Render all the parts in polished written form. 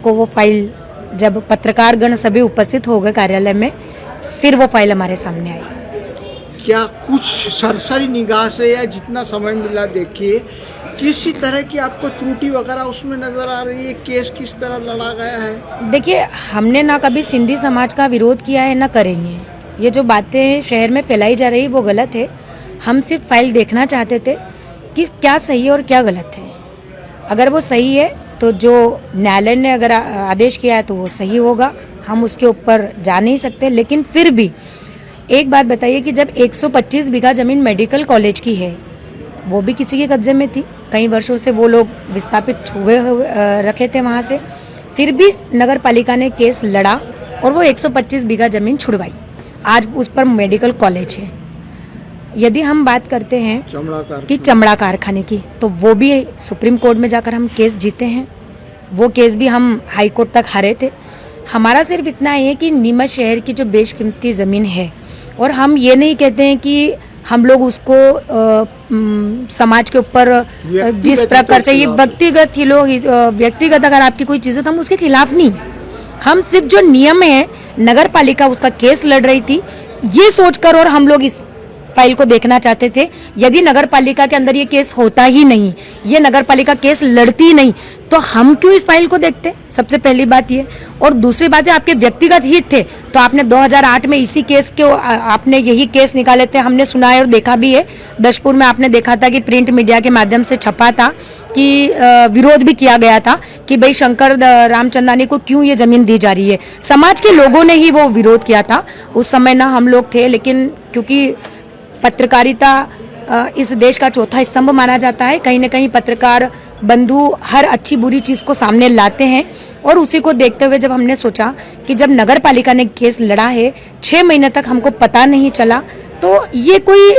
को वो फाइल, जब पत्रकारगण सभी उपस्थित हो गए कार्यालय में, फिर वो फाइल हमारे सामने आई। क्या कुछ सरसरी निगाह से या जितना समय मिला देखिए, किसी तरह की आपको त्रुटि वगैरह उसमें नजर आ रही है? केस किस तरह लड़ा गया है? देखिए, हमने ना कभी सिंधी समाज का विरोध किया है, ना करेंगे। ये जो बातें शहर में फैलाई जा रही वो गलत है। हम सिर्फ फाइल देखना चाहते थे कि क्या सही है और क्या गलत है। अगर वो सही है तो जो न्यायालय ने अगर आदेश किया है तो वो सही होगा, हम उसके ऊपर जा नहीं सकते। लेकिन फिर भी एक बात बताइए कि जब 125 बीघा जमीन मेडिकल कॉलेज की है, वो भी किसी के कब्जे में थी, कई वर्षों से वो लोग विस्थापित हुए रखे थे वहाँ से, फिर भी नगर पालिका ने केस लड़ा और वो 125 बीघा जमीन छुड़वाई। आज उस पर मेडिकल कॉलेज है। यदि हम बात करते हैं कि चमड़ा कारखाने की, तो वो भी सुप्रीम कोर्ट में जाकर हम केस जीते हैं। वो केस भी हम हाई कोर्ट तक हारे थे। हमारा सिर्फ इतना है कि नीमच शहर की जो बेशकीमती ज़मीन है, और हम ये नहीं कहते हैं कि हम लोग उसको समाज के ऊपर जिस प्रकार से ये व्यक्तिगत ही लोग व्यक्तिगत अगर आपकी कोई चीज़ है तो हम उसके खिलाफ नहीं। हम सिर्फ जो नियम है, नगर पालिका उसका केस लड़ रही थी, ये सोचकर और हम लोग इस फाइल को देखना चाहते थे। यदि नगर पालिका के अंदर ये केस होता ही नहीं, ये नगर पालिका केस लड़ती नहीं, तो हम क्यों इस फाइल को देखते? सबसे पहली बात ये। और दूसरी बात है, आपके व्यक्तिगत हित थे तो आपने 2008 में इसी केस के आपने यही केस निकाले थे। हमने सुना है और देखा भी है। दशपुर में आपने देखा था कि प्रिंट मीडिया के माध्यम से छपा था कि विरोध भी किया गया था कि भाई शंकर रामचंदानी को क्यों ये जमीन दी जा रही है। समाज के लोगों ने ही वो विरोध किया था। उस समय ना हम लोग थे, लेकिन क्योंकि पत्रकारिता इस देश का चौथा स्तंभ माना जाता है, कहीं न कहीं पत्रकार बंधु हर अच्छी बुरी चीज़ को सामने लाते हैं। और उसी को देखते हुए जब हमने सोचा कि जब नगर पालिका ने केस लड़ा है, 6 महीने तक हमको पता नहीं चला, तो ये कोई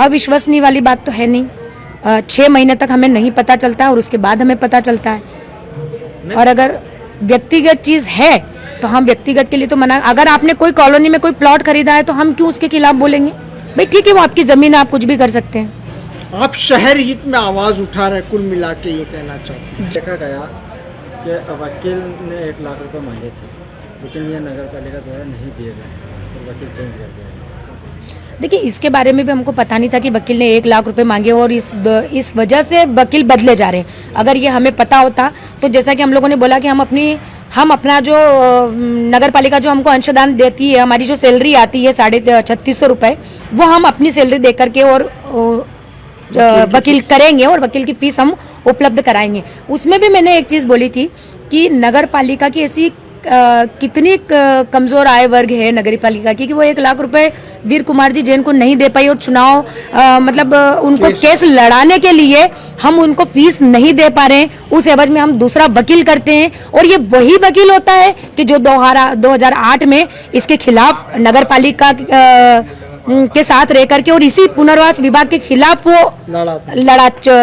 अविश्वसनीय वाली बात तो है नहीं। 6 महीने तक हमें नहीं पता चलता और उसके बाद हमें पता चलता है। और अगर व्यक्तिगत चीज़ है तो हम व्यक्तिगत के लिए तो मना। अगर आपने कोई कॉलोनी में कोई प्लॉट खरीदा है तो हम क्यों उसके खिलाफ बोलेंगे? भाई ठीक है, वो आपकी ज़मीन है, आप कुछ भी कर सकते हैं। आप शहर हित में आवाज़ उठा रहे, कुल मिला के ये कहना चाहते हैं। देखा गया कि वकील ने 1 लाख रुपए मांगे थे, लेकिन ये नगर पालिका द्वारा नहीं दिए गए और वकील चेंज कर दिया। देखिए, इसके बारे में भी हमको पता नहीं था कि वकील ने 1 लाख रुपए मांगे और इस वजह से वकील बदले जा रहे हैं। अगर ये हमें पता होता तो जैसा कि हम लोगों ने बोला कि हम अपना जो नगर पालिका जो हमको अंशदान देती है, हमारी जो सैलरी आती है 3650 रुपये, वो हम अपनी सैलरी दे करके और वकील करेंगे और वकील की फीस हम उपलब्ध कराएंगे। उसमें भी मैंने एक चीज़ बोली थी कि नगर पालिका की ऐसी कितनी कमज़ोर आय वर्ग है नगर पालिका की कि वो 1 लाख रुपए वीर कुमार जी जैन को नहीं दे पाई और चुनाव मतलब उनको केस लड़ाने के लिए हम उनको फीस नहीं दे पा रहे हैं। उस एवज में हम दूसरा वकील करते हैं और ये वही वकील होता है कि जो 2008 में इसके खिलाफ नगर पालिका के साथ रह करके और इसी पुनर्वास विभाग के खिलाफ वो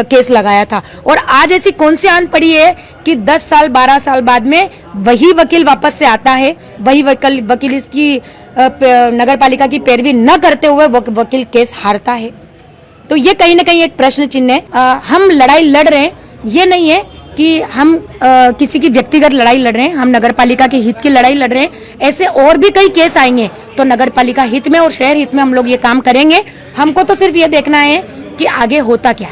केस लगाया था। और आज ऐसी कौन सी आन पड़ी है कि 10 साल 12 साल बाद में वही वकील वापस से आता है, वही वकील इसकी नगर पालिका की पैरवी न करते हुए वकील केस हारता है। तो ये कहीं ना कहीं एक प्रश्न चिन्ह है। हम लड़ाई लड़ रहे हैं, ये नहीं है कि हम किसी की व्यक्तिगत लड़ाई लड़ रहे हैं, हम नगर पालिका के हित की लड़ाई लड़ रहे हैं। ऐसे और भी कई केस आएंगे तो नगर पालिका हित में और शहर हित में हम लोग ये काम करेंगे। हमको तो सिर्फ ये देखना है कि आगे होता क्या है।